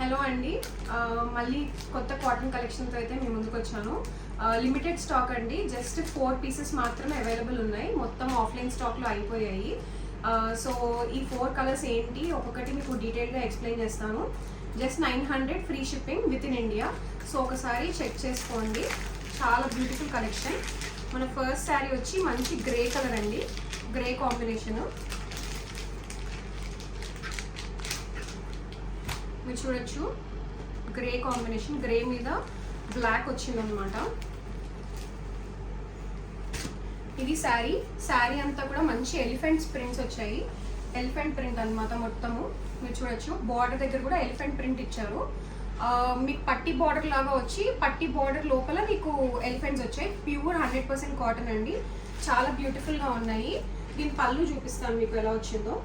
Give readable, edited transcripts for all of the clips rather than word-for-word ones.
Hello అండి, మళ్ళీ కొత్త కాటన్ కలెక్షన్తో అయితే మేము ముందుకు వచ్చాను. లిమిటెడ్ స్టాక్ అండి, జస్ట్ 4 పీసెస్ మాత్రమే అవైలబుల్ ఉన్నాయి. మొత్తం ఆఫ్లైన్ స్టాక్లో అయిపోయాయి. సో ఈ 4 కలర్స్ ఏంటి ఒక్కొక్కటి మీకు డీటెయిల్గా ఎక్స్ప్లెయిన్ చేస్తాను. Just 900 free shipping with in India. So ఒకసారి చెక్ చేసుకోండి, చాలా బ్యూటిఫుల్ కలెక్షన్. మన ఫస్ట్ శారీ వచ్చి మంచి గ్రే కలర్ అండి, గ్రే కాంబినేషన్. మీరు చూడొచ్చు, గ్రే కాంబినేషన్, గ్రే మీద బ్లాక్ వచ్చిందనమాట. ఇది శారీ అంతా కూడా మంచి ఎలిఫెంట్స్ ప్రింట్స్ వచ్చాయి. ఎలిఫెంట్ ప్రింట్ అనమాట మొత్తము. మీరు చూడొచ్చు, బార్డర్ దగ్గర కూడా ఎలిఫెంట్ ప్రింట్ ఇచ్చారు. మీకు పట్టి బార్డర్ లాగా వచ్చి, పట్టి బార్డర్ లోపల మీకు ఎలిఫెంట్స్ వచ్చాయి. ప్యూర్ 100% కాటన్ అండి, చాలా బ్యూటిఫుల్గా ఉన్నాయి. దీని పళ్ళు చూపిస్తాను మీకు ఎలా వచ్చిందో.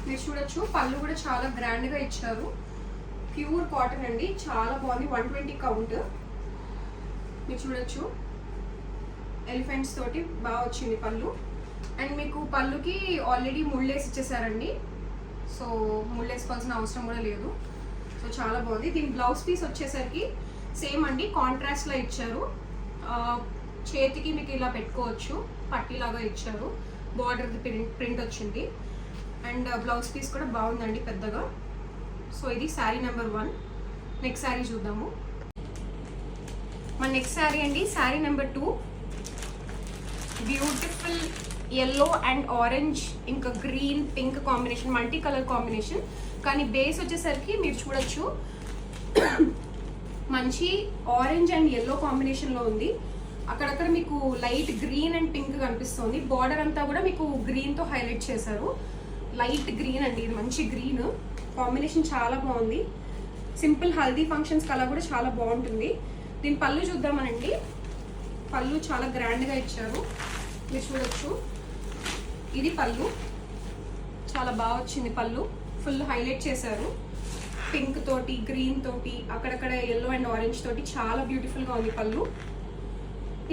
మీరు చూడొచ్చు, పళ్ళు కూడా చాలా గ్రాండ్గా ఇచ్చారు. ప్యూర్ కాటన్ అండి, చాలా బాగుంది. 120 కౌంట్. మీరు చూడొచ్చు, ఎలిఫెంట్స్ తోటి బాగా వచ్చింది పళ్ళు. అండ్ మీకు పళ్ళుకి ఆల్రెడీ ముళ్ళేసి ఇచ్చేసారండి, సో ముళ్ళేసుకోవాల్సిన అవసరం కూడా లేదు. సో చాలా బాగుంది. దీని బ్లౌజ్ పీస్ వచ్చేసరికి సేమ్ అండి, కాంట్రాస్ట్లో ఇచ్చారు. చేతికి మీకు ఇలా పెట్టుకోవచ్చు, పట్టీలాగా ఇచ్చారు. బార్డర్ ప్రింట్ వచ్చింది. అండ్ బ్లౌజ్ పీస్ కూడా బాగుందండి పెద్దగా. సో ఇది శారీ నెంబర్ 1. నెక్స్ట్ శారీ చూద్దాము. మన నెక్స్ట్ శారీ అండి, sari number 2. Beautiful yellow and orange, ఇంకా green pink combination, multi colour combination. కానీ బేస్ వచ్చేసరికి మీరు చూడొచ్చు, మంచి ఆరెంజ్ అండ్ ఎల్లో కాంబినేషన్లో ఉంది. అక్కడక్కడ మీకు లైట్ గ్రీన్ అండ్ పింక్ కనిపిస్తుంది. బార్డర్ అంతా కూడా మీకు గ్రీన్తో హైలైట్ చేశారు. లైట్ గ్రీన్ అండి, ఇది మంచి గ్రీన్ కాంబినేషన్, చాలా బాగుంది. సింపుల్ హల్దీ ఫంక్షన్స్కి అలా కూడా చాలా బాగుంటుంది. దీని పళ్ళు చూద్దామనండి. పళ్ళు చాలా గ్రాండ్గా ఇచ్చారు. మీరు చూడొచ్చు, ఇది పళ్ళు, చాలా బాగా వచ్చింది. పళ్ళు ఫుల్ హైలైట్ చేశారు, పింక్ తోటి, గ్రీన్ తోటి, అక్కడక్కడ ఎల్లో అండ్ ఆరెంజ్ తోటి, చాలా బ్యూటిఫుల్గా ఉంది పళ్ళు.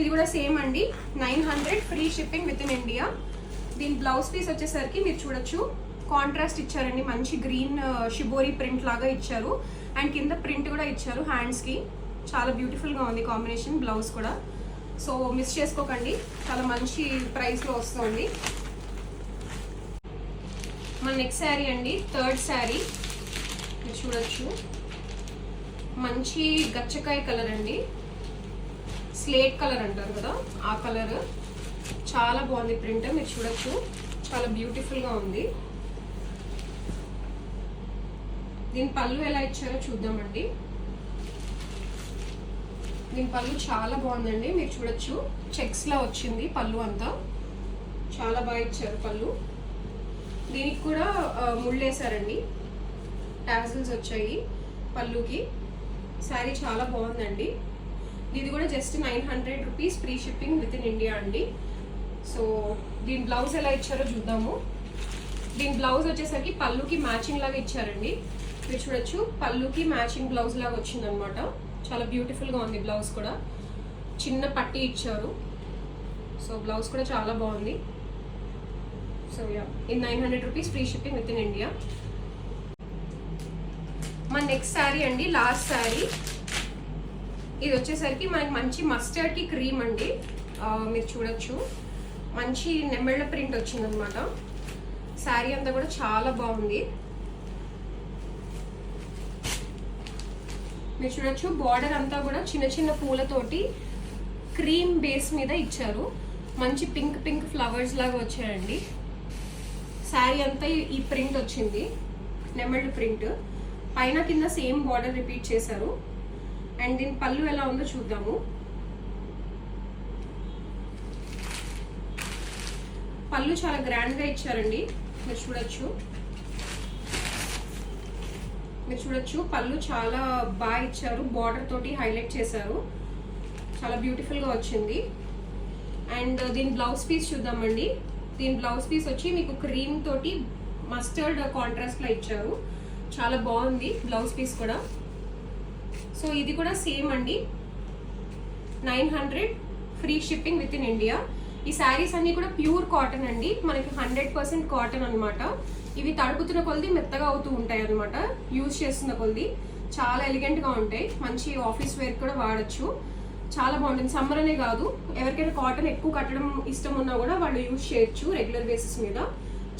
ఇది కూడా సేమ్ అండి, 900 free shipping with in India. దీని బ్లౌజ్ పీస్ వచ్చేసరికి మీరు చూడొచ్చు, కాంట్రాస్ట్ ఇచ్చారండి, మంచి గ్రీన్ షిబోరి ప్రింట్ లాగా ఇచ్చారు. అండ్ కింద ప్రింట్ కూడా ఇచ్చారు హ్యాండ్స్కి. చాలా బ్యూటిఫుల్గా ఉంది కాంబినేషన్, బ్లౌజ్ కూడా. సో మిస్ చేసుకోకండి, చాలా మంచి ప్రైస్లో వస్తుంది. మన నెక్స్ట్ శారీ అండి, థర్డ్ శారీ. మీరు చూడొచ్చు, మంచి గచ్చకాయ కలర్ అండి, స్లేట్ కలర్ అంటారు కదా ఆ కలర్. చాలా బాగుంది ప్రింట్. మీరు చూడొచ్చు, చాలా బ్యూటిఫుల్గా ఉంది. దీని పళ్ళు ఎలా ఇచ్చారో చూద్దామండి. దీని పళ్ళు చాలా బాగుందండి. మీరు చూడొచ్చు, చెక్స్లా వచ్చింది పళ్ళు అంతా, చాలా బాగా ఇచ్చారు పళ్ళు. దీనికి కూడా ముళ్ళేసారండి, టాజిల్స్ వచ్చాయి పళ్ళుకి. శారీ చాలా బాగుందండి. ఇది కూడా just 900 rupees free shipping with in India అండి. సో దీని బ్లౌజ్ ఎలా ఇచ్చారో చూద్దాము. దీని బ్లౌజ్ వచ్చేసరికి పళ్ళుకి మ్యాచింగ్ లాగా ఇచ్చారండి. మీరు చూడొచ్చు, పళ్ళుకి మ్యాచింగ్ బ్లౌజ్ లాగా వచ్చిందనమాట. చాలా బ్యూటిఫుల్గా ఉంది బ్లౌజ్ కూడా. చిన్న పట్టీ ఇచ్చారు. సో బ్లౌజ్ కూడా చాలా బాగుంది. సో ఇది 900 rupees free shipping with in India. మన నెక్స్ట్ శారీ అండి, లాస్ట్ శారీ. ఇది వచ్చేసరికి మనకి మంచి మస్టర్డ్కి క్రీమ్ అండి. మీరు చూడొచ్చు, మంచి నెమళ్ళ ప్రింట్ వచ్చిందనమాట. శారీ అంతా కూడా చాలా బాగుంది. మీరు చూడొచ్చు, బార్డర్ అంతా కూడా చిన్న చిన్న పూలతోటి క్రీమ్ బేస్ మీద ఇచ్చారు. మంచి పింక్ పింక్ ఫ్లవర్స్ లాగా వచ్చాయండి. శారీ అంతా ఈ ప్రింట్ వచ్చింది, నెమళ్ళు ప్రింట్. పైన కింద సేమ్ బార్డర్ రిపీట్ చేశారు. అండ్ దీని పళ్ళు ఎలా ఉందో చూద్దాము. పళ్ళు చాలా గ్రాండ్గా ఇచ్చారండి. మీరు చూడొచ్చు, పళ్ళు చాలా బాగా ఇచ్చారు. బార్డర్ తోటి హైలైట్ చేశారు, చాలా బ్యూటిఫుల్గా వచ్చింది. అండ్ దీని బ్లౌజ్ పీస్ చూద్దామండి. దీని బ్లౌజ్ పీస్ వచ్చి మీకు క్రీమ్ తోటి మస్టర్డ్ కాంట్రాస్ట్లో ఇచ్చారు. చాలా బాగుంది బ్లౌజ్ పీస్ కూడా. సో ఇది కూడా సేమ్ అండి, 900 free shipping with in India. ఈ శారీస్ అన్ని కూడా ప్యూర్ కాటన్ అండి, మనకి 100% కాటన్ అన్నమాట. ఇవి తడుపుతున్న కొలది మెత్తగా అవుతూ ఉంటాయి అన్నమాట, యూజ్ చేస్తున్న కొలది. చాలా ఎలిగెంట్ గా ఉంటాయి, మంచి ఆఫీస్ వేర్ కూడా వాడచ్చు. చాలా బాగుంటుంది. సమ్మర్ అనే కాదు, ఎవరికైనా కాటన్ ఎక్కువ కట్టడం ఇష్టం ఉన్నా కూడా వాళ్ళు యూజ్ చేయొచ్చు రెగ్యులర్ బేసిస్ మీద.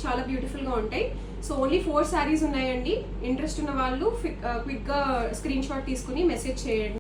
చాలా బ్యూటిఫుల్ గా ఉంటాయి. సో ఓన్లీ 4 శారీస్ ఉన్నాయండి. ఇంట్రెస్ట్ ఉన్న వాళ్ళు క్విక్ గా స్క్రీన్ షాట్ తీసుకుని మెసేజ్ చేయండి.